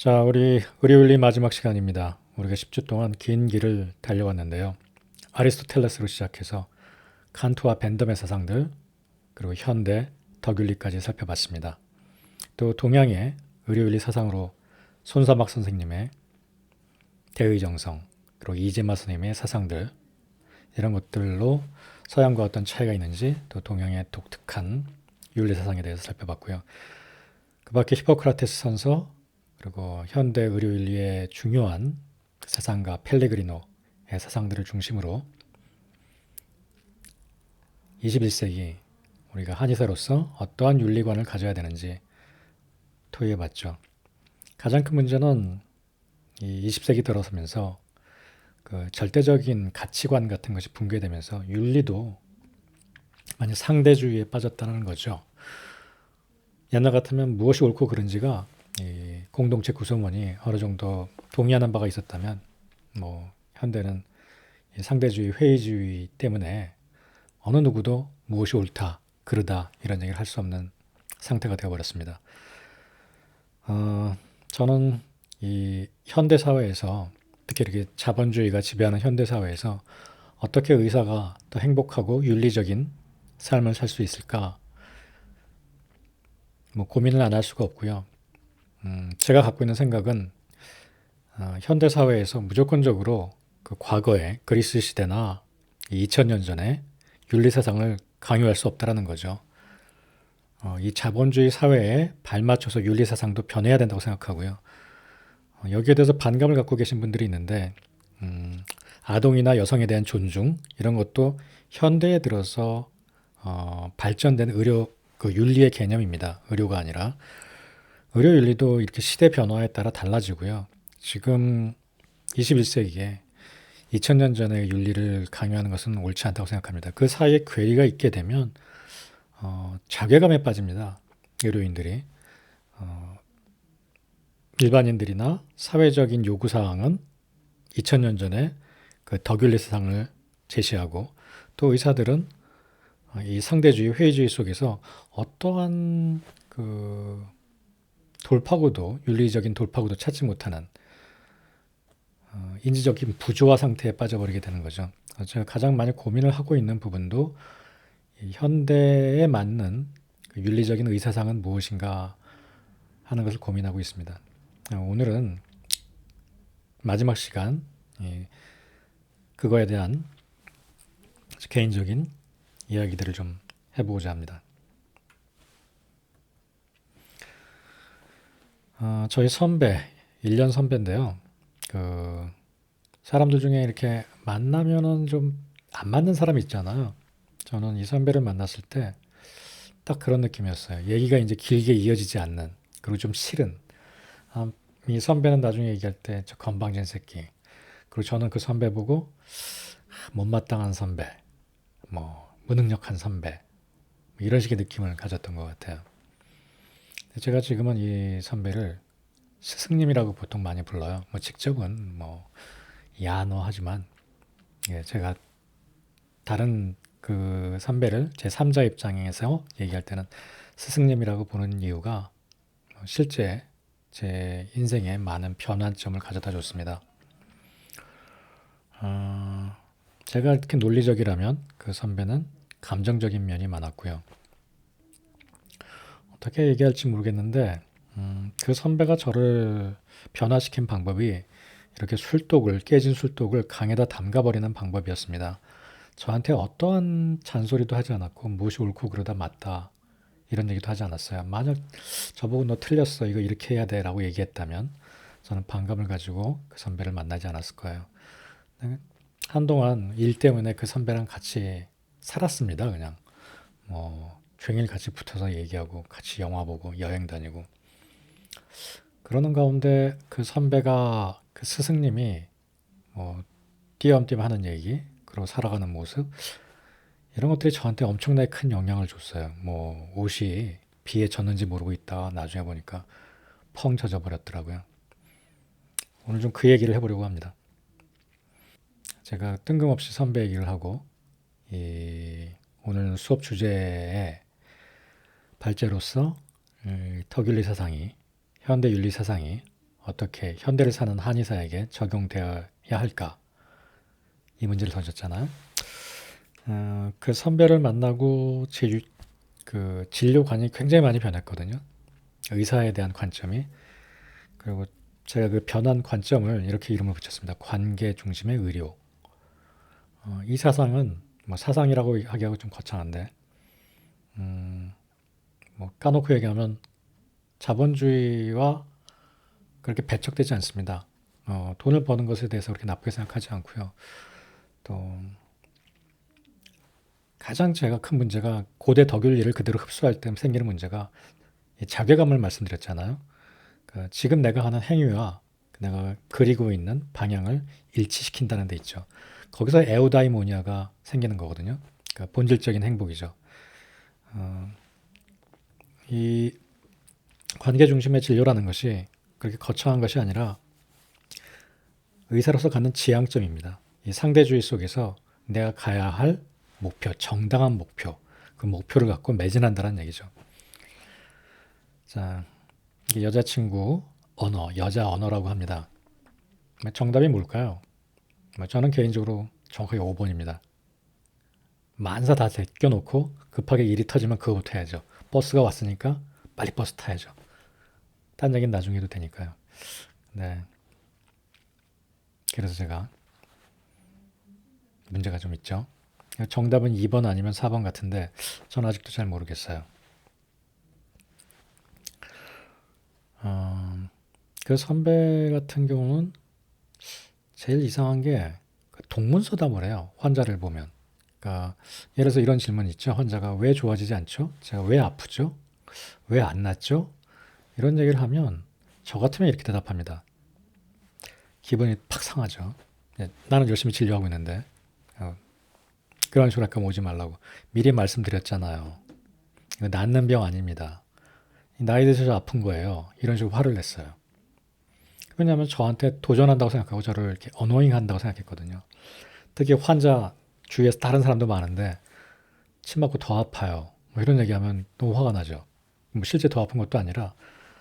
자, 우리 의료윤리 마지막 시간입니다. 우리가 10주 동안 긴 길을 달려왔는데요. 아리스토텔레스로 시작해서 칸트와 벤덤의 사상들, 그리고 현대 덕윤리까지 살펴봤습니다. 또 동양의 의료윤리 사상으로 손사막 선생님의 대의정성, 그리고 이재마 선생님의 사상들, 이런 것들로 서양과 어떤 차이가 있는지, 또 동양의 독특한 윤리 사상에 대해서 살펴봤고요. 그 밖에 히포크라테스 선서, 그리고 현대 의료윤리의 중요한 사상가 펠레그리노의 사상들을 중심으로 21세기 우리가 한의사로서 어떠한 윤리관을 가져야 되는지 토의해봤죠. 가장 큰 문제는 이 20세기 들어서면서 그 절대적인 가치관 같은 것이 붕괴되면서 윤리도 많이 상대주의에 빠졌다는 거죠. 옛날 같으면 무엇이 옳고 그른지가 이 공동체 구성원이 어느 정도 동의하는 바가 있었다면, 현대는 상대주의, 회의주의 때문에 어느 누구도 무엇이 옳다, 그르다 이런 얘기를 할 수 없는 상태가 되어버렸습니다. 저는 이 현대 사회에서, 특히 이렇게 자본주의가 지배하는 현대 사회에서 어떻게 의사가 더 행복하고 윤리적인 삶을 살 수 있을까, 고민을 안 할 수가 없고요. 제가 갖고 있는 생각은 현대 사회에서 무조건적으로 그 과거의 그리스 시대나 2000년 전에 윤리 사상을 강요할 수 없다라는 거죠. 이 자본주의 사회에 발맞춰서 윤리 사상도 변해야 된다고 생각하고요. 여기에 대해서 반감을 갖고 계신 분들이 있는데, 아동이나 여성에 대한 존중 이런 것도 현대에 들어서 발전된 그 윤리의 개념입니다. 의료가 아니라. 의료 윤리도 이렇게 시대 변화에 따라 달라지고요. 지금 21세기에 2000년 전의 윤리를 강요하는 것은 옳지 않다고 생각합니다. 그 사이에 괴리가 있게 되면 자괴감에 빠집니다. 의료인들이. 일반인들이나 사회적인 요구사항은 2000년 전에 그 덕윤리 사상을 제시하고, 또 의사들은 이 상대주의, 회의주의 속에서 어떠한 그 돌파구도, 윤리적인 돌파구도 찾지 못하는 인지적인 부조화 상태에 빠져버리게 되는 거죠. 제가 가장 많이 고민을 하고 있는 부분도 이 현대에 맞는 그 윤리적인 의사상은 무엇인가 하는 것을 고민하고 있습니다. 오늘은 마지막 시간 그거에 대한 개인적인 이야기들을 좀 해보고자 합니다. 저희 선배, 1년 선배인데요. 그 사람들 중에 이렇게 만나면은 좀 안 맞는 사람이 있잖아요. 저는 이 선배를 만났을 때 딱 그런 느낌이었어요. 얘기가 이제 길게 이어지지 않는, 그리고 좀 싫은. 이 선배는 나중에 얘기할 때 저 건방진 새끼. 그리고 저는 그 선배 보고 못마땅한 선배, 무능력한 선배, 이런 식의 느낌을 가졌던 것 같아요. 제가 지금은 이 선배를 스승님이라고 보통 많이 불러요. 직접은 야노하지만, 제가 다른 그 선배를 제 3자 입장에서 얘기할 때는 스승님이라고 보는 이유가 실제 제 인생에 많은 변환점을 가져다 줬습니다. 제가 이렇게 논리적이라면 그 선배는 감정적인 면이 많았고요. 어떻게 얘기할지 모르겠는데, 그 선배가 저를 변화시킨 방법이 이렇게 깨진 술독을 강에다 담가버리는 방법이었습니다. 저한테 어떠한 잔소리도 하지 않았고, 무엇이 옳고 그러다 맞다 이런 얘기도 하지 않았어요. 만약 저보고 너 틀렸어, 이거 이렇게 해야 돼 라고 얘기했다면 저는 반감을 가지고 그 선배를 만나지 않았을 거예요. 한동안 일 때문에 그 선배랑 같이 살았습니다. 그냥 종일 같이 붙어서 얘기하고 같이 영화 보고 여행 다니고, 그러는 가운데 그 선배가, 그 스승님이 띄엄띄엄 하는 얘기, 그리고 살아가는 모습, 이런 것들이 저한테 엄청나게 큰 영향을 줬어요. 옷이 비에 젖는지 모르고 있다가 나중에 보니까 펑 젖어 버렸더라고요. 오늘 좀 그 얘기를 해보려고 합니다. 제가 뜬금없이 선배 얘기를 하고, 오늘 수업 주제의 발제로서 덕윤리 사상이, 현대 윤리 사상이 어떻게 현대를 사는 한의사에게 적용되어야 할까? 이 문제를 던졌잖아요. 그 선배를 만나고 그 진료관이 굉장히 많이 변했거든요. 의사에 대한 관점이. 그리고 제가 그 변한 관점을 이렇게 이름을 붙였습니다. 관계 중심의 의료. 이 사상은 뭐 사상이라고 하기하고 좀 거창한데, 뭐 까놓고 얘기하면 자본주의와 그렇게 배척되지 않습니다. 돈을 버는 것에 대해서 그렇게 나쁘게 생각하지 않고요. 또 가장 제가 큰 문제가 고대 덕윤리를 그대로 흡수할 때 생기는 문제가 이 자괴감을 말씀드렸잖아요. 그 지금 내가 하는 행위와 내가 그리고 있는 방향을 일치시킨다는 데 있죠. 거기서 에우다이모니아가 생기는 거거든요. 그러니까 본질적인 행복이죠. 이 관계 중심의 진료라는 것이 그렇게 거창한 것이 아니라 의사로서 갖는 지향점입니다. 이 상대주의 속에서 내가 가야 할 목표, 정당한 목표, 그 목표를 갖고 매진한다는 얘기죠. 자, 이게 여자친구 언어, 여자 언어라고 합니다. 정답이 뭘까요? 저는 개인적으로 정확하게 5번입니다. 만사 다 제껴놓고 급하게 일이 터지면 그거부터 해야죠. 버스가 왔으니까 빨리 버스 타야죠. 딴 얘기는 나중에 해도 되니까요. 네. 그래서 제가 문제가 좀 있죠. 정답은 2번 아니면 4번 같은데 전 아직도 잘 모르겠어요. 그 선배 같은 경우는 제일 이상한 게 동문서답을 해요. 환자를 보면. 그러니까 예를 들어서 이런 질문 있죠. 환자가 왜 좋아지지 않죠? 제가 왜 아프죠? 왜 안 낫죠? 이런 얘기를 하면 저 같으면 이렇게 대답합니다. 기분이 팍 상하죠. 나는 열심히 진료하고 있는데 그런 식으로 할까 오지 말라고 미리 말씀드렸잖아요. 이거 낫는 병 아닙니다. 나이 드셔서 아픈 거예요. 이런 식으로 화를 냈어요. 왜냐하면 저한테 도전한다고 생각하고 저를 이렇게 어노잉 한다고 생각했거든요. 특히 환자 주위에서 다른 사람도 많은데 침 맞고 더 아파요. 뭐 이런 얘기하면 너무 화가 나죠. 뭐 실제 더 아픈 것도 아니라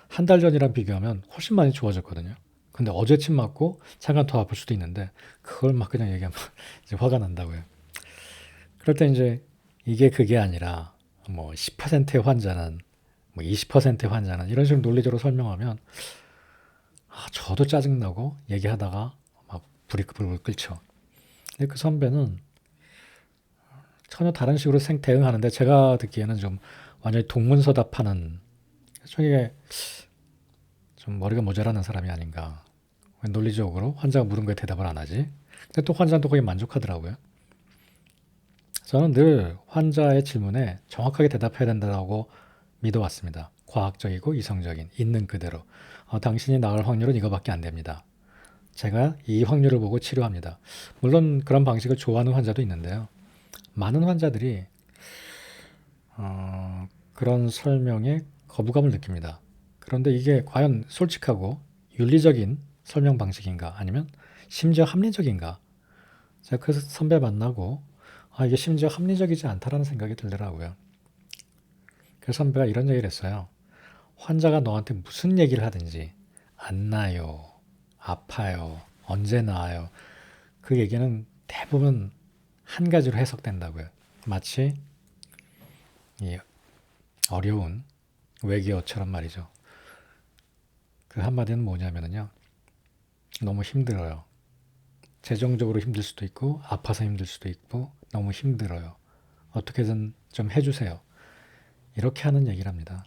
한 달 전이랑 비교하면 훨씬 많이 좋아졌거든요. 근데 어제 침 맞고 잠깐 더 아플 수도 있는데 그걸 막 그냥 얘기하면 이제 화가 난다고요. 그럴 때 이제 이게 그게 아니라 뭐 10%의 환자는 뭐 20%의 환자는 이런 식으로 논리적으로 설명하면 저도 짜증나고 얘기하다가 막 불이 불을 끓죠. 근데 그 선배는 전혀 다른 식으로 대응하는데 제가 듣기에는 좀 완전히 동문서답하는 일종의 좀 머리가 모자라는 사람이 아닌가. 논리적으로 환자가 물은 거에 대답을 안 하지. 근데 또 환자는 또 거기에 만족하더라고요. 저는 늘 환자의 질문에 정확하게 대답해야 된다고 믿어왔습니다. 과학적이고 이성적인, 있는 그대로. 당신이 나을 확률은 이거밖에 안 됩니다. 제가 이 확률을 보고 치료합니다. 물론 그런 방식을 좋아하는 환자도 있는데요. 많은 환자들이 그런 설명에 거부감을 느낍니다. 그런데 이게 과연 솔직하고 윤리적인 설명 방식인가 아니면 심지어 합리적인가? 제가 그 선배 만나고 이게 심지어 합리적이지 않다라는 생각이 들더라고요. 그 선배가 이런 얘기를 했어요. 환자가 너한테 무슨 얘기를 하든지 안 나요, 아파요, 언제 나아요. 그 얘기는 대부분 한 가지로 해석된다고요. 마치 이 어려운 외계어처럼 말이죠. 그 한마디는 뭐냐면요. 너무 힘들어요. 재정적으로 힘들 수도 있고 아파서 힘들 수도 있고 너무 힘들어요. 어떻게든 좀 해주세요. 이렇게 하는 얘기를 합니다.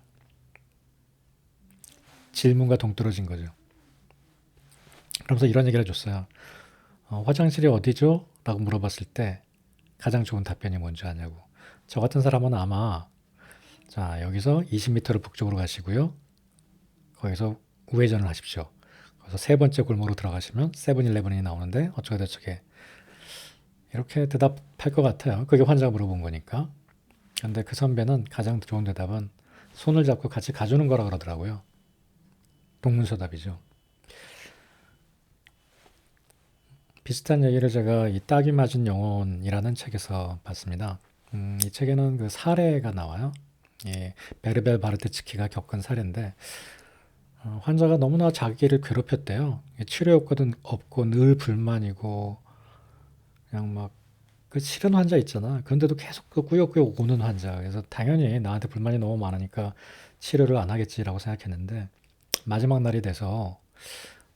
질문과 동떨어진 거죠. 그러면서 이런 얘기를 해줬어요. 화장실이 어디죠? 라고 물어봤을 때 가장 좋은 답변이 뭔지 아냐고. 저 같은 사람은 아마 자 여기서 20m를 북쪽으로 가시고요. 거기서 우회전을 하십시오. 그래서 세 번째 골목으로 들어가시면 세븐일레븐이 나오는데 어쩌게 저쩌게 이렇게 대답할 것 같아요. 그게 환자가 물어본 거니까. 근데 그 선배는 가장 좋은 대답은 손을 잡고 같이 가주는 거라 그러더라고요. 동문서답이죠. 비슷한 얘기를 제가 이 딱이 맞은 영혼이라는 책에서 봤습니다. 이 책에는 그 사례가 나와요. 예, 베르벨 바르테츠키가 겪은 사례인데 환자가 너무나 자기를 괴롭혔대요. 치료 효과도 없고 늘 불만이고 그냥 막 그 싫은 환자 있잖아. 그런데도 계속 그 꾸역꾸역 오는 환자. 그래서 당연히 나한테 불만이 너무 많으니까 치료를 안 하겠지라고 생각했는데 마지막 날이 돼서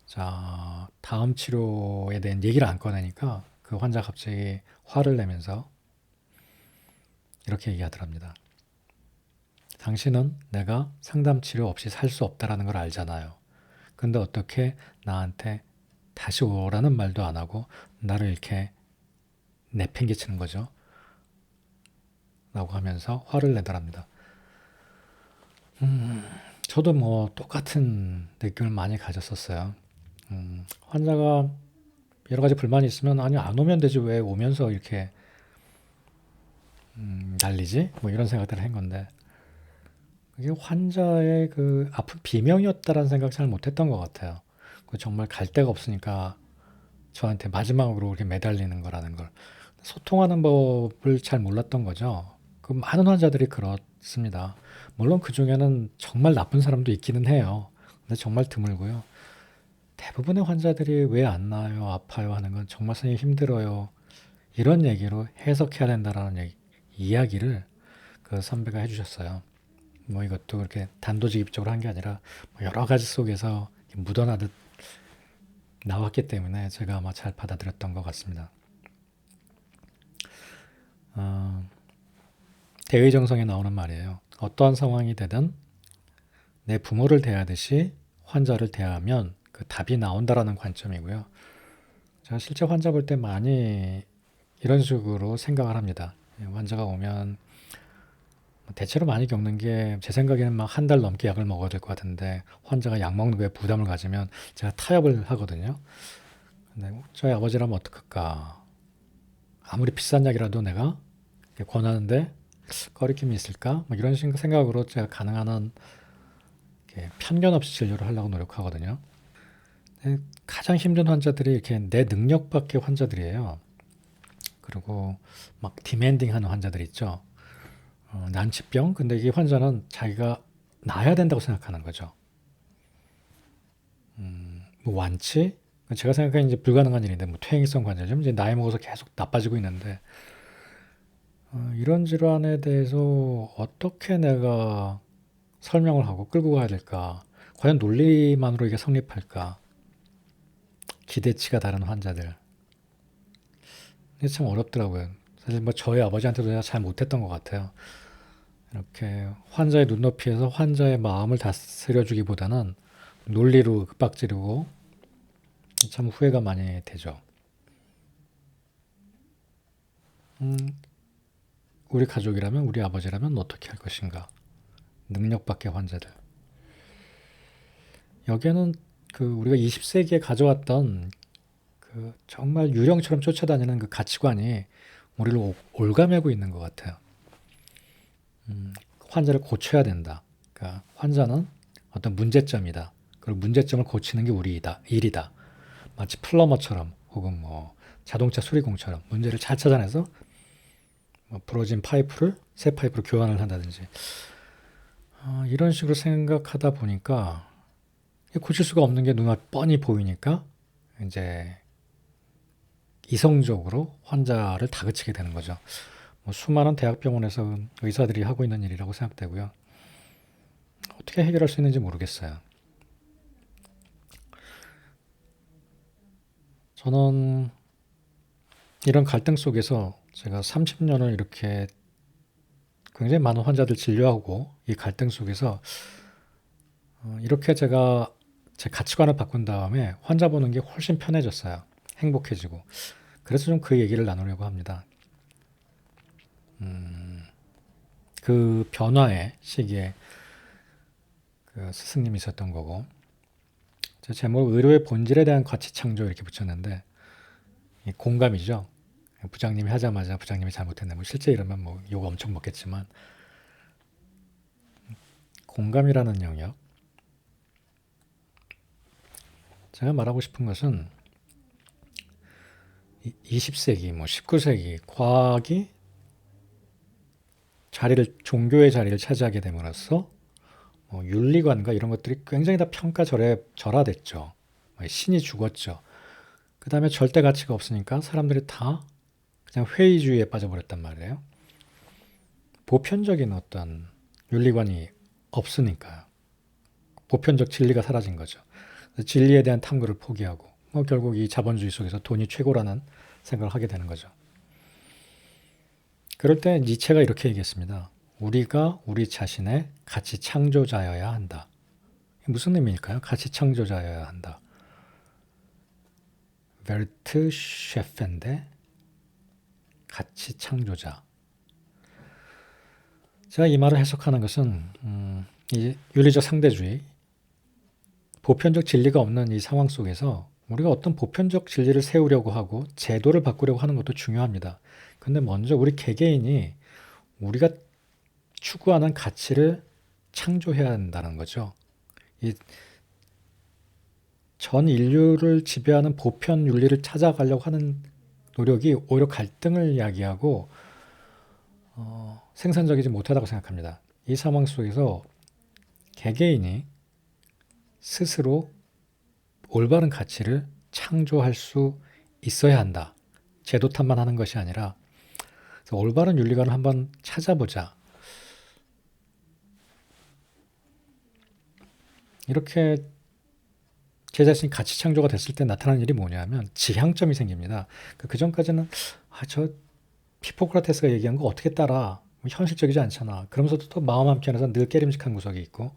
자, 다음 치료에 대한 얘기를 안 꺼내니까 그 환자 갑자기 화를 내면서 이렇게 얘기하더랍니다. 당신은 내가 상담 치료 없이 살 수 없다라는 걸 알잖아요. 근데 어떻게 나한테 다시 오라는 말도 안 하고 나를 이렇게 내팽개치는 거죠. 라고 하면서 화를 내더랍니다. 저도 뭐 똑같은 느낌을 많이 가졌었어요. 환자가 여러 가지 불만이 있으면 아니 안 오면 되지 왜 오면서 이렇게 난리지? 뭐 이런 생각들을 한 건데 그게 환자의 그 아픈 비명이었다라는 생각 잘 못했던 것 같아요. 그 정말 갈 데가 없으니까 저한테 마지막으로 이렇게 매달리는 거라는 걸 소통하는 법을 잘 몰랐던 거죠. 그 많은 환자들이 그렇습니다. 물론 그 중에는 정말 나쁜 사람도 있기는 해요. 근데 정말 드물고요. 대부분의 환자들이 왜 안 나아요, 아파요 하는 건 정말 선생님 힘들어요. 이런 얘기로 해석해야 된다라는 이야기를 그 선배가 해주셨어요. 뭐 이것도 그렇게 단도직입적으로 한 게 아니라 뭐 여러 가지 속에서 묻어나듯 나왔기 때문에 제가 아마 잘 받아들였던 것 같습니다. 어, 대의정성에 나오는 말이에요. 어떠한 상황이 되든 내 부모를 대하듯이 환자를 대하면 그 답이 나온다라는 관점이고요. 제가 실제 환자 볼 때 많이 이런 식으로 생각을 합니다. 환자가 오면 대체로 많이 겪는 게 제 생각에는 막 한 달 넘게 약을 먹어야 될 것 같은데 환자가 약 먹는 거에 부담을 가지면 제가 타협을 하거든요. 근데 저희 아버지라면 어떡할까? 아무리 비싼 약이라도 내가 권하는데 거리낌이 있을까? 뭐 이런 생각으로 제가 가능한 한 편견 없이 진료를 하려고 노력하거든요. 가장 힘든 환자들이 이렇게 내 능력 밖의 환자들이에요. 그리고 막 디맨딩하는 환자들 있죠. 난치병. 근데 이 환자는 자기가 나아야 된다고 생각하는 거죠. 뭐 완치. 제가 생각하기엔 이제 불가능한 일인데 뭐 퇴행성 관절염 이제 나이 먹어서 계속 나빠지고 있는데 이런 질환에 대해서 어떻게 내가 설명을 하고 끌고 가야 될까? 과연 논리만으로 이게 성립할까? 기대치가 다른 환자들. 이게 참 어렵더라고요. 사실 뭐 저희 아버지한테도 제가 잘 못했던 것 같아요. 이렇게 환자의 눈높이에서 환자의 마음을 다스려주기보다는 논리로 윽박지르고 참 후회가 많이 되죠. 음, 우리 가족이라면, 우리 아버지라면 어떻게 할 것인가? 능력 밖의 환자들. 여기에는 그 우리가 20세기에 가져왔던 그 정말 유령처럼 쫓아다니는 그 가치관이 우리를 올가매고 있는 것 같아요. 환자를 고쳐야 된다. 그러니까 환자는 어떤 문제점이다. 그리고 문제점을 고치는 게 우리 일이다. 마치 플러머처럼 혹은 뭐 자동차 수리공처럼 문제를 잘 찾아내서 뭐 부러진 파이프를 새 파이프로 교환을 한다든지 이런 식으로 생각하다 보니까 고칠 수가 없는 게 눈앞 뻔히 보이니까 이제 이성적으로 환자를 다그치게 되는 거죠. 뭐 수많은 대학병원에서 의사들이 하고 있는 일이라고 생각되고요. 어떻게 해결할 수 있는지 모르겠어요. 저는 이런 갈등 속에서 제가 30년을 이렇게 굉장히 많은 환자들 진료하고 이 갈등 속에서 이렇게 제가 제 가치관을 바꾼 다음에 환자 보는 게 훨씬 편해졌어요. 행복해지고. 그래서 좀 그 얘기를 나누려고 합니다. 그 변화의 시기에 그 스승님이 있었던 거고. 제 제목 의료의 본질에 대한 가치 창조 이렇게 붙였는데 공감이죠. 부장님이 하자마자 부장님이 잘못했네. 뭐 실제 이러면 뭐 욕 엄청 먹겠지만 공감이라는 영역. 제가 말하고 싶은 것은 20세기, 뭐 19세기 과학이 종교의 자리를 차지하게 됨으로써 뭐 윤리관과 이런 것들이 굉장히 다 절하됐죠. 신이 죽었죠. 그 다음에 절대 가치가 없으니까 사람들이 다 그냥 회의주의에 빠져버렸단 말이에요. 보편적인 어떤 윤리관이 없으니까요. 보편적 진리가 사라진 거죠. 진리에 대한 탐구를 포기하고 뭐 결국 이 자본주의 속에서 돈이 최고라는 생각을 하게 되는 거죠. 그럴 때 니체가 이렇게 얘기했습니다. 우리가 우리 자신의 가치 창조자여야 한다. 무슨 의미일까요? 가치 창조자여야 한다. 벨트 셰프인데 가치 창조자. 제가 이 말을 해석하는 것은 이 윤리적 상대주의, 보편적 진리가 없는 이 상황 속에서 우리가 어떤 보편적 진리를 세우려고 하고 제도를 바꾸려고 하는 것도 중요합니다. 근데 먼저 우리 개개인이 우리가 추구하는 가치를 창조해야 한다는 거죠. 이 전 인류를 지배하는 보편 윤리를 찾아가려고 하는 노력이 오히려 갈등을 야기하고 생산적이지 못하다고 생각합니다. 이 상황 속에서 개개인이 스스로 올바른 가치를 창조할 수 있어야 한다. 제도 탓만 하는 것이 아니라 올바른 윤리관을 한번 찾아보자. 이렇게 제 자신이 가치 창조가 됐을 때 나타나는 일이 뭐냐면 지향점이 생깁니다. 그 전까지는 저 히포크라테스가 얘기한 거 어떻게 따라? 현실적이지 않잖아. 그러면서도 또 마음 한켠에서 늘 깨림직한 구석이 있고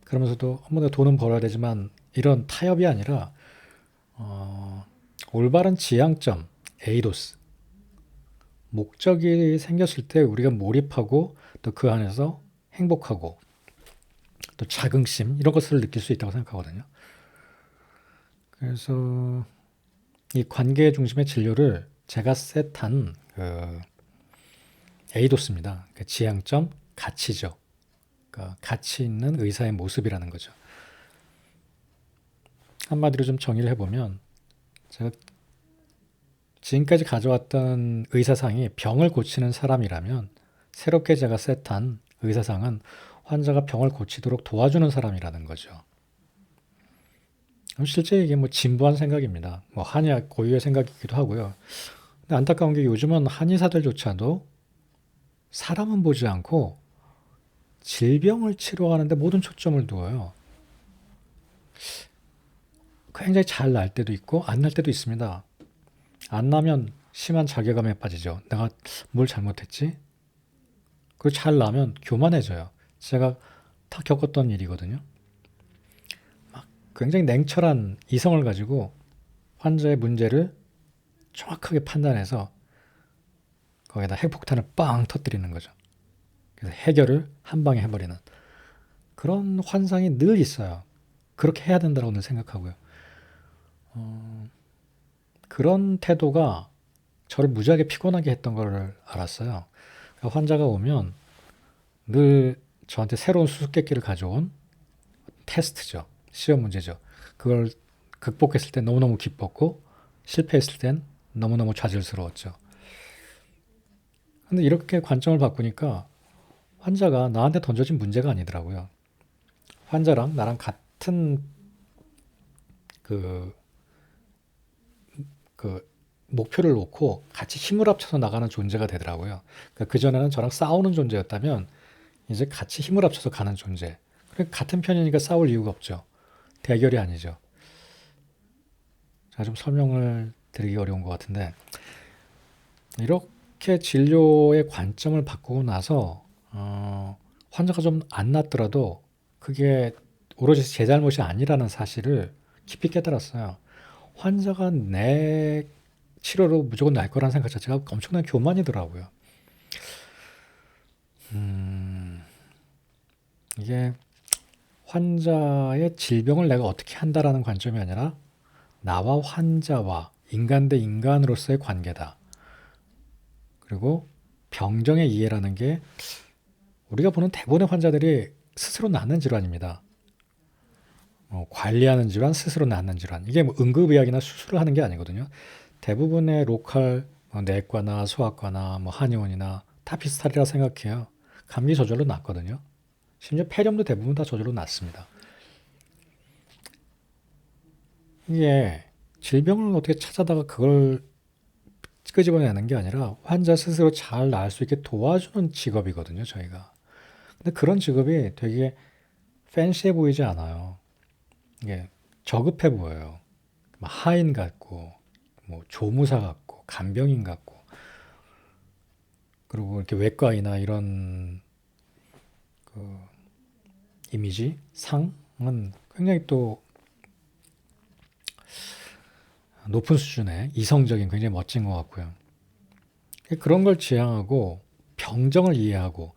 그러면서도 한 번에 돈은 벌어야 되지만 이런 타협이 아니라 올바른 지향점, 에이도스, 목적이 생겼을 때 우리가 몰입하고 또 그 안에서 행복하고 또 자긍심 이런 것을 느낄 수 있다고 생각하거든요. 그래서 이 관계 중심의 진료를 제가 셋한 에이도스입니다. 그 지향점, 가치죠. 그러니까 가치 있는 의사의 모습이라는 거죠. 한마디로 좀 정의를 해보면 제가 지금까지 가져왔던 의사상이 병을 고치는 사람이라면 새롭게 제가 셋한 의사상은 환자가 병을 고치도록 도와주는 사람이라는 거죠. 실제 이게 뭐 진부한 생각입니다. 뭐 한의학 고유의 생각이기도 하고요. 근데 안타까운 게 요즘은 한의사들조차도 사람은 보지 않고 질병을 치료하는데 모든 초점을 두어요. 굉장히 잘 날 때도 있고 안 날 때도 있습니다. 안 나면 심한 자괴감에 빠지죠. 내가 뭘 잘못했지? 그리고 잘 나면 교만해져요. 제가 다 겪었던 일이거든요. 막 굉장히 냉철한 이성을 가지고 환자의 문제를 정확하게 판단해서 거기다 핵폭탄을 빵 터뜨리는 거죠. 그래서 해결을 한 방에 해버리는 그런 환상이 늘 있어요. 그렇게 해야 된다고 생각하고요. 그런 태도가 저를 무지하게 피곤하게 했던 걸 알았어요. 그러니까 환자가 오면 늘 저한테 새로운 수수께끼를 가져온 테스트죠. 시험 문제죠. 그걸 극복했을 땐 너무너무 기뻤고 실패했을 땐 너무너무 좌절스러웠죠. 근데 이렇게 관점을 바꾸니까 환자가 나한테 던져진 문제가 아니더라고요. 환자랑 나랑 같은 그 목표를 놓고 같이 힘을 합쳐서 나가는 존재가 되더라고요. 그러니까 그전에는 저랑 싸우는 존재였다면 이제 같이 힘을 합쳐서 가는 존재. 그러니까 같은 편이니까 싸울 이유가 없죠. 대결이 아니죠. 제가 좀 설명을 드리기 어려운 것 같은데 이렇게 진료의 관점을 바꾸고 나서 환자가 좀 안 낫더라도 그게 오로지 제 잘못이 아니라는 사실을 깊이 깨달았어요. 환자가 내 치료로 무조건 날 거라는 생각 자체가 엄청난 교만이더라고요. 이게 환자의 질병을 내가 어떻게 한다라는 관점이 아니라 나와 환자와 인간 대 인간으로서의 관계다. 그리고 병정의 이해라는 게 우리가 보는 대부분의 환자들이 스스로 낫는 질환입니다. 관리하는 질환, 스스로 낫는 질환. 이게 뭐 응급의학이나 수술을 하는 게 아니거든요. 대부분의 로컬 내과나 소아과나 뭐 한의원이나 다 비슷하리라 생각해요. 감기 저절로 낫거든요. 심지어 폐렴도 대부분 다 저절로 낫습니다. 이게 질병을 어떻게 찾아다가 그걸 끄집어내는 게 아니라 환자 스스로 잘 나을 수 있게 도와주는 직업이거든요, 저희가. 근데 그런 직업이 되게 팬시해 보이지 않아요. 이게 저급해 보여요. 막 하인 같고, 뭐 조무사 같고, 간병인 같고, 그리고 이렇게 외과이나 이런 그 이미지, 상은 굉장히 또 높은 수준의 이성적인 굉장히 멋진 것 같고요. 그런 걸 지향하고 병정을 이해하고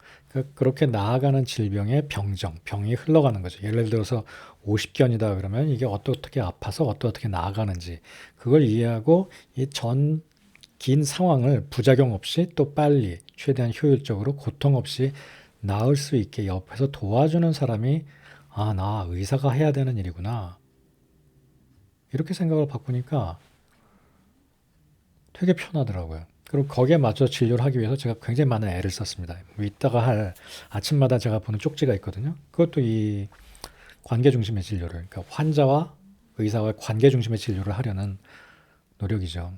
그렇게 나아가는 질병의 병정, 병이 흘러가는 거죠. 예를 들어서 50견이다 그러면 이게 어떻게 아파서 어떻게 나아가는지 그걸 이해하고 이 전 긴 상황을 부작용 없이 또 빨리 최대한 효율적으로 고통 없이 나을 수 있게 옆에서 도와주는 사람이 아, 나 의사가 해야 되는 일이구나. 이렇게 생각을 바꾸니까 되게 편하더라고요. 그리고 거기에 맞춰 진료를 하기 위해서 제가 굉장히 많은 애를 썼습니다. 뭐 이따가 할 아침마다 제가 보는 쪽지가 있거든요. 그것도 이 관계 중심의 진료를, 그러니까 환자와 의사와의 관계 중심의 진료를 하려는 노력이죠.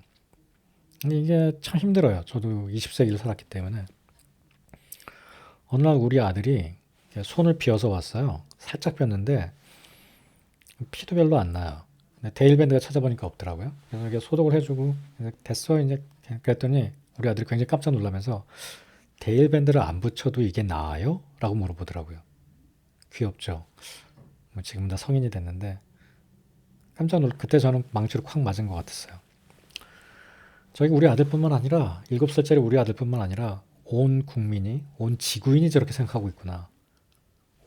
근데 이게 참 힘들어요. 저도 20세기를 살았기 때문에. 어느 날 우리 아들이 손을 비어서 왔어요. 살짝 폈는데 피도 별로 안 나요. 근데 데일밴드가 찾아보니까 없더라고요. 그래서 이게 소독을 해주고 됐어 이제 그랬더니 우리 아들이 굉장히 깜짝 놀라면서 데일밴드를 안 붙여도 이게 나아요? 라고 물어보더라고요. 귀엽죠. 뭐 지금 다 성인이 됐는데 깜짝 놀 그때 저는 망치로 콱 맞은 것 같았어요. 저희 우리 아들뿐만 아니라 7살짜리 우리 아들뿐만 아니라 온 국민이 온 지구인이 저렇게 생각하고 있구나.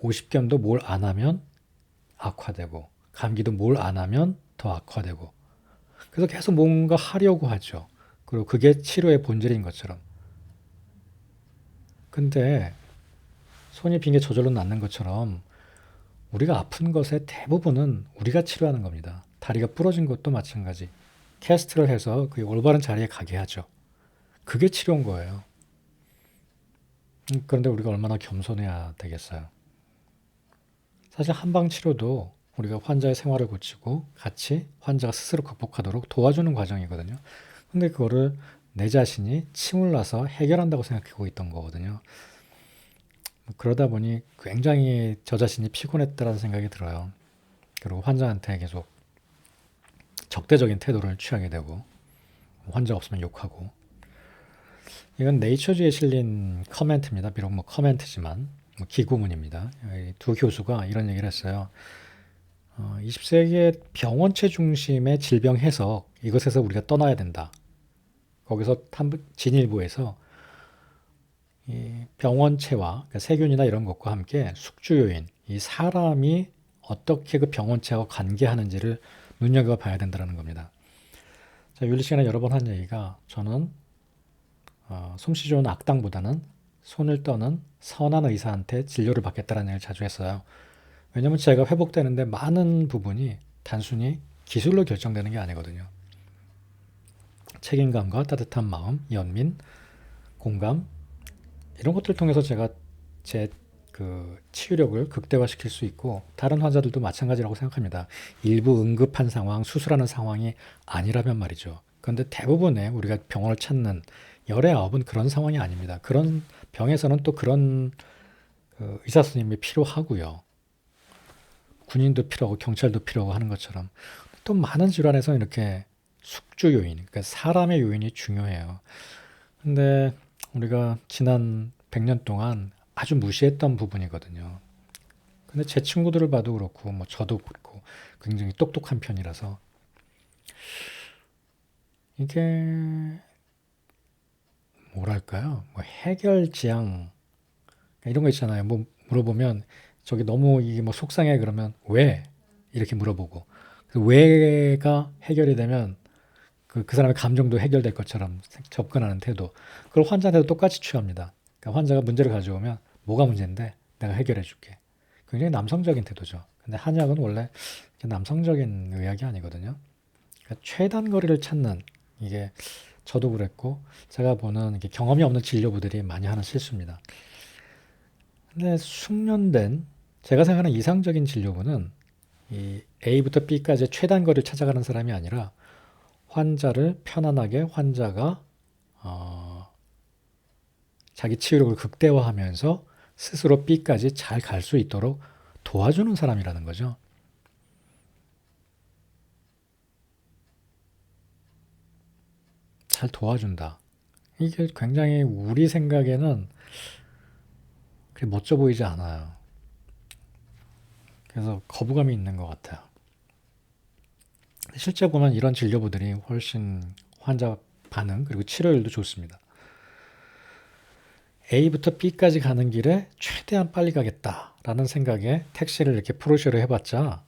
50견도 뭘 안 하면 악화되고 감기도 뭘 안 하면 더 악화되고 그래서 계속 뭔가 하려고 하죠. 그리고 그게 치료의 본질인 것처럼. 근데 손이 빈 게 저절로 낫는 것처럼 우리가 아픈 것의 대부분은 우리가 치료하는 겁니다. 다리가 부러진 것도 마찬가지. 캐스트를 해서 그 올바른 자리에 가게 하죠. 그게 치료인 거예요. 그런데 우리가 얼마나 겸손해야 되겠어요. 사실 한방 치료도 우리가 환자의 생활을 고치고 같이 환자가 스스로 극복하도록 도와주는 과정이거든요. 근데 그거를 내 자신이 침을 놔서 해결한다고 생각하고 있던 거거든요. 그러다 보니 굉장히 저 자신이 피곤했다는 생각이 들어요. 그리고 환자한테 계속 적대적인 태도를 취하게 되고 환자 없으면 욕하고 이건 네이처지에 실린 커멘트입니다. 비록 뭐 커멘트지만 뭐 기고문입니다. 두 교수가 이런 얘기를 했어요. 20세기의 병원체 중심의 질병 해석 이것에서 우리가 떠나야 된다. 거기서 진일보에서 이 병원체와 그러니까 세균이나 이런 것과 함께 숙주요인, 이 사람이 어떻게 그 병원체와 관계하는지를 눈여겨봐야 된다는 겁니다. 자, 윤리 시간에 여러 번 한 얘기가 저는 솜씨 좋은 악당보다는 손을 떠는 선한 의사한테 진료를 받겠다는 얘기를 자주 했어요. 왜냐면 제가 회복되는데 많은 부분이 단순히 기술로 결정되는 게 아니거든요. 책임감과 따뜻한 마음, 연민, 공감 이런 것들을 통해서 제가 제 그 치유력을 극대화시킬 수 있고 다른 환자들도 마찬가지라고 생각합니다. 일부 응급한 상황, 수술하는 상황이 아니라면 말이죠. 그런데 대부분의 우리가 병원을 찾는 열의 아홉은 그런 상황이 아닙니다. 그런 병에서는 또 그런 의사 선생님이 필요하고요. 군인도 필요하고 경찰도 필요하고 하는 것처럼 또 많은 질환에서 이렇게 숙주 요인, 그러니까 사람의 요인이 중요해요. 근데 우리가 지난 100년 동안 아주 무시했던 부분이거든요. 근데 제 친구들을 봐도 그렇고, 뭐 저도 그렇고, 굉장히 똑똑한 편이라서, 이게, 뭐랄까요? 뭐 해결지향, 이런 거 있잖아요. 뭐 물어보면, 저기 너무 이게 뭐 속상해 그러면, 왜? 이렇게 물어보고, 그 왜가 해결이 되면, 그 사람의 감정도 해결될 것처럼 접근하는 태도. 그걸 환자한테도 똑같이 취합니다. 그러니까 환자가 문제를 가져오면, 뭐가 문제인데? 내가 해결해 줄게. 굉장히 남성적인 태도죠. 근데 한약은 원래 남성적인 의학이 아니거든요. 그러니까 최단 거리를 찾는 이게 저도 그랬고 제가 보는 이게 경험이 없는 진료부들이 많이 하는 실수입니다. 근데 숙련된 제가 생각하는 이상적인 진료부는 이 A부터 B까지의 최단거리를 찾아가는 사람이 아니라 환자를 편안하게 환자가 어, 자기 치유력을 극대화하면서 스스로 B까지 잘 갈 수 있도록 도와주는 사람이라는 거죠. 잘 도와준다. 이게 굉장히 우리 생각에는 그렇게 멋져 보이지 않아요. 그래서 거부감이 있는 것 같아요. 실제 보면 이런 진료부들이 훨씬 환자 반응 그리고 치료율도 좋습니다. A부터 B까지 가는 길에 최대한 빨리 가겠다라는 생각에 택시를 이렇게 프로시로 해봤자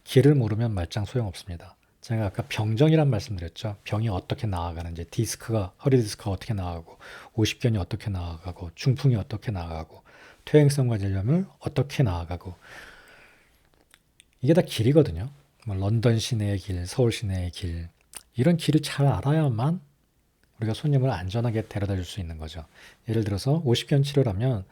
길을 모르면 말짱 소용없습니다. 제가 아까 병정이란 말씀드렸죠. 병이 어떻게 나아가는지, 디스크가, 허리 디스크가 어떻게 나아가고, 오십견이 어떻게 나아가고, 중풍이 어떻게 나아가고, 퇴행성 관절염을 어떻게 나아가고, 이게 다 길이거든요. 뭐 런던 시내의 길, 서울 시내의 길, 이런 길을 잘 알아야만 우리가 손님을 안전하게 데려다 줄 수 있는 거죠. 예를 들어서 50견 치료라면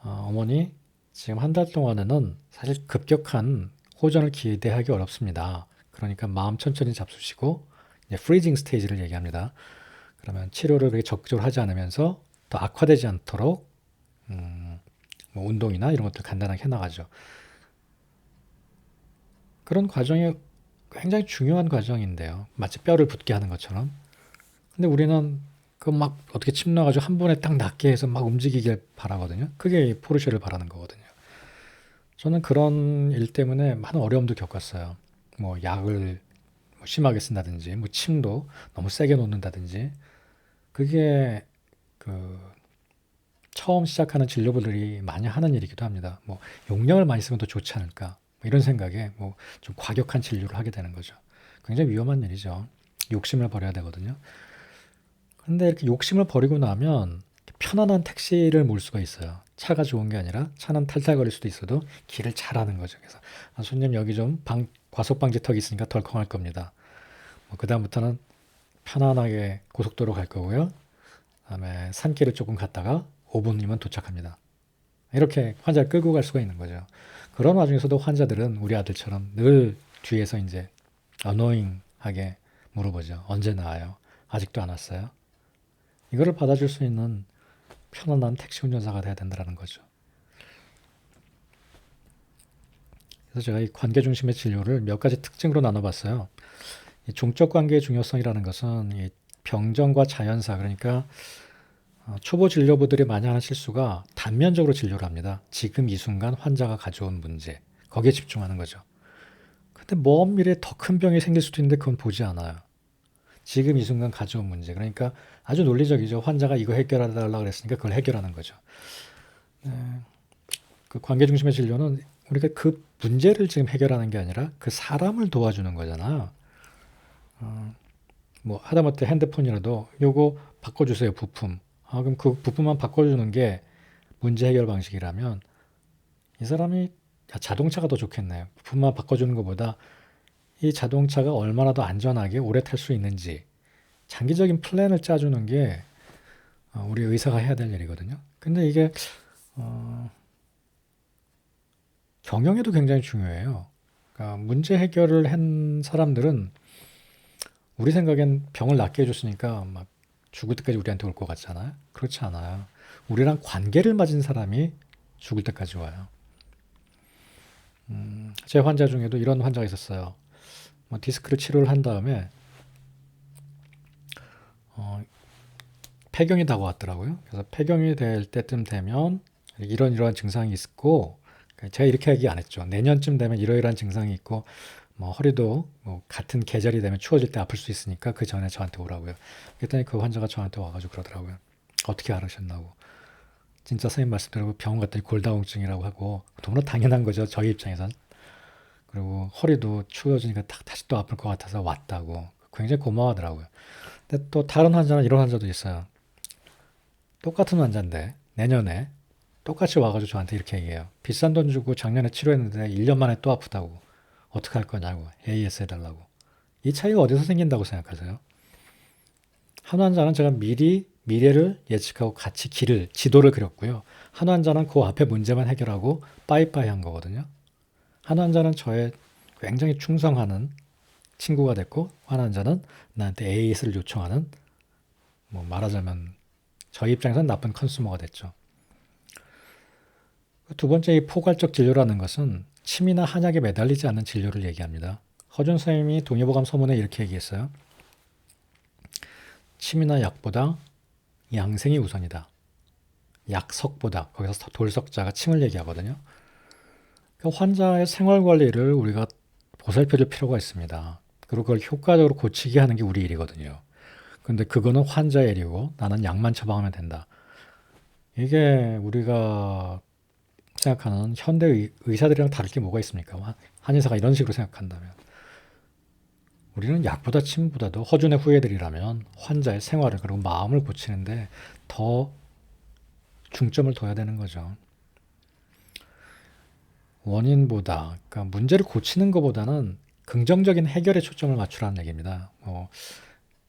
어머니 지금 한 달 동안에는 사실 급격한 호전을 기대하기 어렵습니다. 그러니까 마음 천천히 잡수시고 이제 프리징 스테이지를 얘기합니다. 그러면 치료를 그렇게 적극적으로 하지 않으면서 더 악화되지 않도록 뭐 운동이나 이런 것들 간단하게 해나가죠. 그런 과정이 굉장히 중요한 과정인데요. 마치 뼈를 붙게 하는 것처럼. 근데 우리는 그 막 어떻게 침 놔가지고 한 번에 딱 낫게 해서 막 움직이길 바라거든요. 그게 포르쉐를 바라는 거거든요. 저는 그런 일 때문에 많은 어려움도 겪었어요. 뭐 약을 뭐 심하게 쓴다든지, 뭐 침도 너무 세게 놓는다든지. 그게 그 처음 시작하는 진료부들이 많이 하는 일이기도 합니다. 뭐 용량을 많이 쓰면 더 좋지 않을까? 뭐 이런 생각에 뭐 좀 과격한 진료를 하게 되는 거죠. 굉장히 위험한 일이죠. 욕심을 버려야 되거든요. 근데 이렇게 욕심을 버리고 나면 편안한 택시를 몰 수가 있어요. 차가 좋은 게 아니라 차는 탈탈거릴 수도 있어도 길을 잘하는 거죠. 그래서 아, 손님 여기 좀 과속 방지턱이 있으니까 덜컹할 겁니다. 뭐 그다음부터는 편안하게 고속도로 갈 거고요. 그다음에 산길을 조금 갔다가 5분이면 도착합니다. 이렇게 환자를 끌고 갈 수가 있는 거죠. 그런 와중에서도 환자들은 우리 아들처럼 늘 뒤에서 이제 어노잉하게 물어보죠. 언제 나와요? 아직도 안 왔어요? 이거를 받아줄 수 있는 편안한 택시 운전사가 돼야 된다는 거죠. 그래서 제가 이 관계 중심의 진료를 몇 가지 특징으로 나눠봤어요. 이 종적 관계의 중요성이라는 것은 이 병정과 자연사, 그러니까 초보 진료부들이 많이 하는 실수가 단면적으로 진료를 합니다. 지금 이 순간 환자가 가져온 문제, 거기에 집중하는 거죠. 근데 먼 미래에 더 큰 병이 생길 수도 있는데 그건 보지 않아요. 지금 이 순간 가져온 문제. 그러니까 아주 논리적이죠. 환자가 이거 해결해 달라고 그랬으니까 그걸 해결하는 거죠. 그 관계 중심의 진료는 우리가 그 문제를 지금 해결하는 게 아니라 그 사람을 도와주는 거잖아요. 뭐 하다못해 핸드폰이라도 요거 바꿔주세요 부품. 아, 그럼 그 부품만 바꿔주는 게 문제 해결 방식이라면 이 사람이 야, 자동차가 더 좋겠네요. 부품만 바꿔주는 것보다 이 자동차가 얼마나 더 안전하게 오래 탈 수 있는지 장기적인 플랜을 짜주는 게 우리 의사가 해야 될 일이거든요. 근데 이게 어, 경영에도 굉장히 중요해요. 그러니까 문제 해결을 한 사람들은 우리 생각엔 병을 낫게 해줬으니까 막 죽을 때까지 우리한테 올 것 같잖아요. 그렇지 않아요. 우리랑 관계를 맺은 사람이 죽을 때까지 와요. 제 환자 중에도 이런 환자가 있었어요. 뭐 디스크를 치료를 한 다음에 어, 폐경이 다가왔더라고요. 그래서 폐경이 될 때쯤 되면 이런 증상이 있고 제가 이렇게 얘기 안 했죠. 내년쯤 되면 이러이러한 증상이 있고 뭐 허리도 뭐 같은 계절이 되면 추워질 때 아플 수 있으니까 그 전에 저한테 오라고요. 그랬더니 그 환자가 저한테 와가지고 그러더라고요. 어떻게 알으셨나고. 진짜 선생님 말씀대로 병원 갔더니 골다공증이라고 하고 너무나 당연한 거죠. 저희 입장에선. 그리고 허리도 추워지니까 다시 또 아플 것 같아서 왔다고. 굉장히 고마워하더라고요. 근데 또 다른 환자는 이런 환자도 있어요. 똑같은 환자인데 내년에 똑같이 와가지고 저한테 이렇게 얘기해요. 비싼 돈 주고 작년에 치료했는데 1년 만에 또 아프다고. 어떻게 할 거냐고. AS 해달라고. 이 차이가 어디서 생긴다고 생각하세요? 한 환자는 제가 미리 미래를 예측하고 같이 지도를 그렸고요. 한 환자는 그 앞에 문제만 해결하고 빠이빠이 한 거거든요. 한 환자는 저의 굉장히 충성하는 친구가 됐고, 한 환자는 나한테 AS를 요청하는, 뭐 말하자면 저희 입장에서는 나쁜 컨슈머가 됐죠. 두 번째, 이 포괄적 진료라는 것은 침이나 한약에 매달리지 않는 진료를 얘기합니다. 허준 선생님이 동의보감 서문에 이렇게 얘기했어요. 침이나 약보다 양생이 우선이다. 약석보다, 거기서 돌석자가 침을 얘기하거든요. 그러니까 환자의 생활 관리를 우리가 보살펴줄 필요가 있습니다. 그리고 그걸 효과적으로 고치게 하는 게 우리 일이거든요. 근데 그거는 환자의 일이고 나는 약만 처방하면 된다. 이게 우리가 생각하는 현대 의사들이랑 다를 게 뭐가 있습니까? 한의사가 이런 식으로 생각한다면. 우리는 약보다 침보다도 허준의 후예들이라면 환자의 생활을 그리고 마음을 고치는데 더 중점을 둬야 되는 거죠. 원인보다, 그러니까 문제를 고치는 것보다는 긍정적인 해결에 초점을 맞추라는 얘기입니다.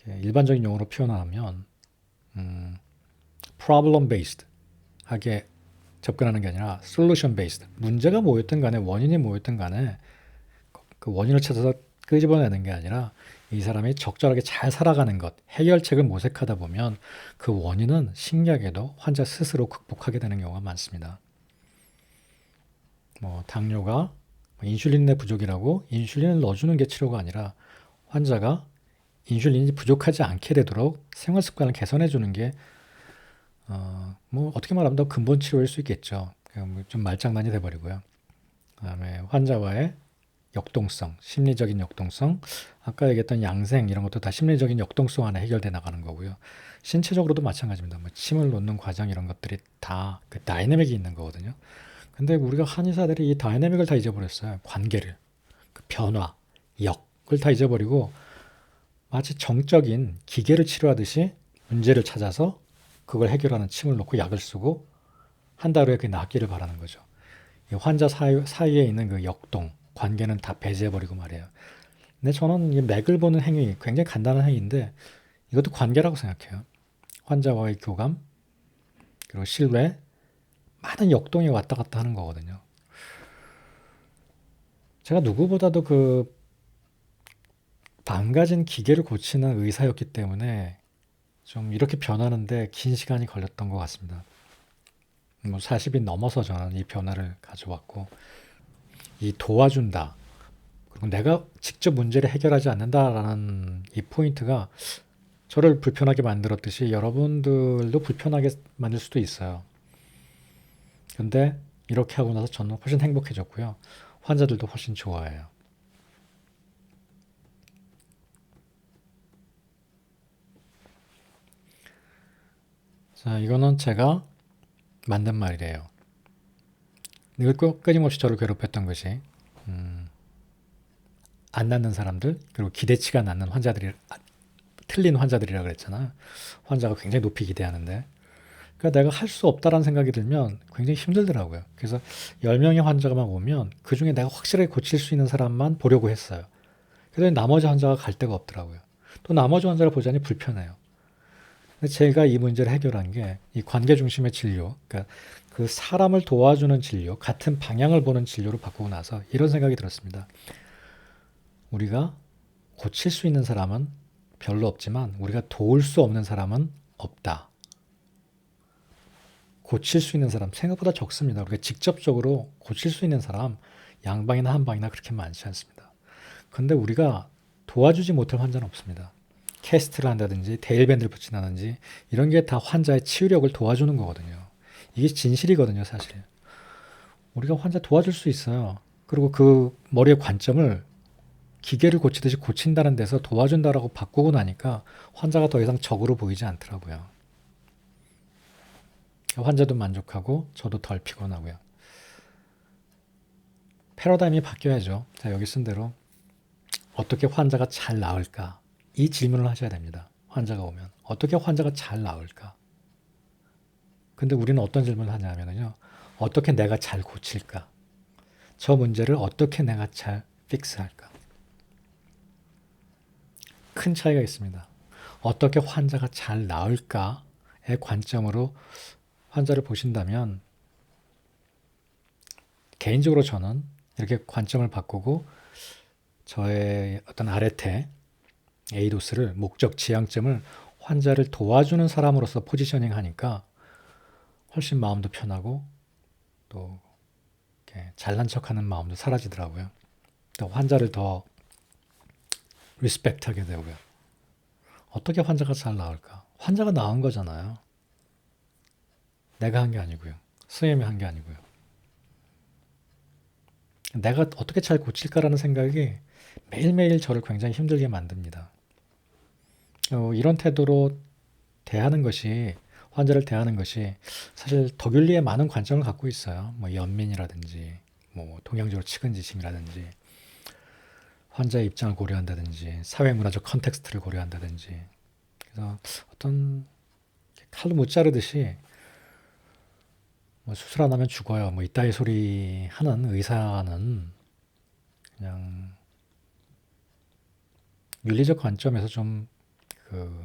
일반적인 용어로 표현하면 problem based 하게 접근하는 게 아니라 solution based. 문제가 뭐였든 간에 원인이 뭐였든 간에 그 원인을 찾아서 끄집어내는 게 아니라 이 사람이 적절하게 잘 살아가는 것, 해결책을 모색하다 보면 그 원인은 신기하게도 환자 스스로 극복하게 되는 경우가 많습니다. 당뇨가 인슐린의 부족이라고 인슐린을 넣어주는 게 치료가 아니라 환자가 인슐린이 부족하지 않게 되도록 생활 습관을 개선해 주는 게 어떻게 말하면 더 근본 치료일 수 있겠죠. 좀 말장난이 돼버리고요. 그다음에 환자와의 역동성, 심리적인 역동성, 아까 얘기했던 양생 이런 것도 다 심리적인 역동성 안에 해결돼 나가는 거고요. 신체적으로도 마찬가지입니다. 침을 놓는 과정 이런 것들이 다 그 다이내믹이 있는 거거든요. 근데 우리가 한의사들이 이 다이내믹을 다 잊어버렸어요. 관계를, 그 변화, 역을 다 잊어버리고 마치 정적인 기계를 치료하듯이 문제를 찾아서 그걸 해결하는 침을 놓고 약을 쓰고 한 달 후에 그게 낫기를 바라는 거죠. 이 환자 사이에 있는 그 역동, 관계는 다 배제해버리고 말이에요. 근데 저는 이 맥을 보는 행위, 굉장히 간단한 행위인데 이것도 관계라고 생각해요. 환자와의 교감, 그리고 신뢰, 많은 역동이 왔다 갔다 하는 거거든요. 제가 누구보다도 그 망가진 기계를 고치는 의사였기 때문에 좀 이렇게 변하는데 긴 시간이 걸렸던 것 같습니다. 40이 넘어서 저는 이 변화를 가져왔고, 이 도와준다. 그리고 내가 직접 문제를 해결하지 않는다라는 이 포인트가 저를 불편하게 만들었듯이 여러분들도 불편하게 만들 수도 있어요. 근데 이렇게 하고 나서 저는 훨씬 행복해졌고요. 환자들도 훨씬 좋아해요. 자, 이거는 제가 만든 말이래요. 늘 끊임없이 저를 괴롭혔던 것이 안 낫는 사람들, 그리고 기대치가 낮는 환자들이 틀린 환자들이라 그랬잖아. 환자가 굉장히 높이 기대하는데, 그러니까 내가 할 수 없다라는 생각이 들면 굉장히 힘들더라고요. 그래서 10명의 환자가 오면 그 중에 내가 확실하게 고칠 수 있는 사람만 보려고 했어요. 그래서 나머지 환자가 갈 데가 없더라고요. 또 나머지 환자를 보자니 불편해요. 근데 제가 이 문제를 해결한 게 이 관계 중심의 진료, 그러니까 그 사람을 도와주는 진료, 같은 방향을 보는 진료로 바꾸고 나서 이런 생각이 들었습니다. 우리가 고칠 수 있는 사람은 별로 없지만 우리가 도울 수 없는 사람은 없다. 고칠 수 있는 사람 생각보다 적습니다. 우리가 직접적으로 고칠 수 있는 사람 양방이나 한방이나 그렇게 많지 않습니다. 근데 우리가 도와주지 못할 환자는 없습니다. 캐스트를 한다든지 데일밴드를 붙인다든지 이런 게 다 환자의 치유력을 도와주는 거거든요. 이게 진실이거든요, 사실. 우리가 환자 도와줄 수 있어요. 그리고 그 머리의 관점을 기계를 고치듯이 고친다는 데서 도와준다라고 바꾸고 나니까 환자가 더 이상 적으로 보이지 않더라고요. 환자도 만족하고 저도 덜 피곤하고요. 패러다임이 바뀌어야죠. 자, 여기 쓴 대로 어떻게 환자가 잘 나을까? 이 질문을 하셔야 됩니다. 환자가 오면 어떻게 환자가 잘 나을까? 근데 우리는 어떤 질문을 하냐면요. 어떻게 내가 잘 고칠까? 저 문제를 어떻게 내가 잘 픽스할까? 큰 차이가 있습니다. 어떻게 환자가 잘 나을까? 관점으로 환자를 보신다면 개인적으로 저는 이렇게 관점을 바꾸고 저의 어떤 아레테, 에이도스를 목적 지향점을 환자를 도와주는 사람으로서 포지셔닝 하니까 훨씬 마음도 편하고 또 이렇게 잘난 척하는 마음도 사라지더라고요. 또 환자를 더 리스펙트하게 되고요. 어떻게 환자가 잘 나을까? 환자가 나은 거잖아요. 내가 한 게 아니고요. 선생님이 한 게 아니고요. 내가 어떻게 잘 고칠까라는 생각이 매일매일 저를 굉장히 힘들게 만듭니다. 이런 태도로 대하는 것이 환자를 대하는 것이 사실 덕윤리에 많은 관점을 갖고 있어요. 뭐 연민이라든지 뭐 동양적으로 측은지심이라든지 환자의 입장을 고려한다든지 사회문화적 컨텍스트를 고려한다든지 그래서 어떤 칼로 못 자르듯이 뭐 수술 안 하면 죽어요. 뭐 이따위 소리 하는 의사는 그냥 윤리적 관점에서 좀 그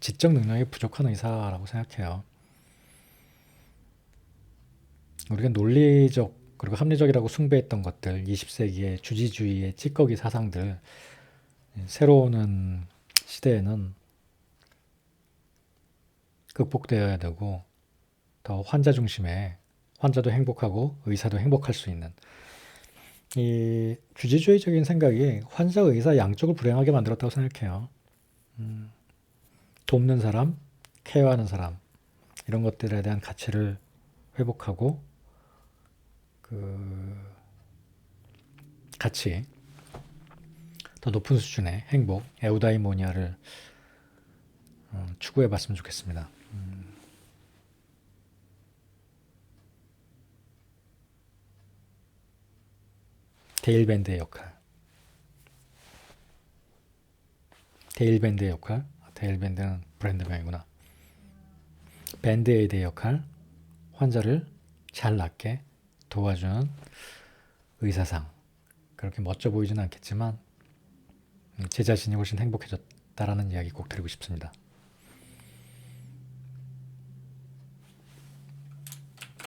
지적 능력이 부족한 의사라고 생각해요. 우리가 논리적 그리고 합리적이라고 숭배했던 것들, 20세기의 주지주의의 찌꺼기 사상들, 새로 오는 시대에는 극복되어야 되고 더 환자 중심에 환자도 행복하고 의사도 행복할 수 있는 이 주지주의적인 생각이 환자, 의사 양쪽을 불행하게 만들었다고 생각해요. 돕는 사람, 케어하는 사람 이런 것들에 대한 가치를 회복하고 그 같이 더 높은 수준의 행복, 에우다이모니아를 추구해 봤으면 좋겠습니다. 데일밴드의 역할. 데일밴드의 역할. 데일밴드는 브랜드명이구나. 밴드에이드의 역할. 환자를 잘 낫게 도와주는 의사상. 그렇게 멋져 보이지는 않겠지만 제 자신이 훨씬 행복해졌다라는 이야기 꼭 드리고 싶습니다.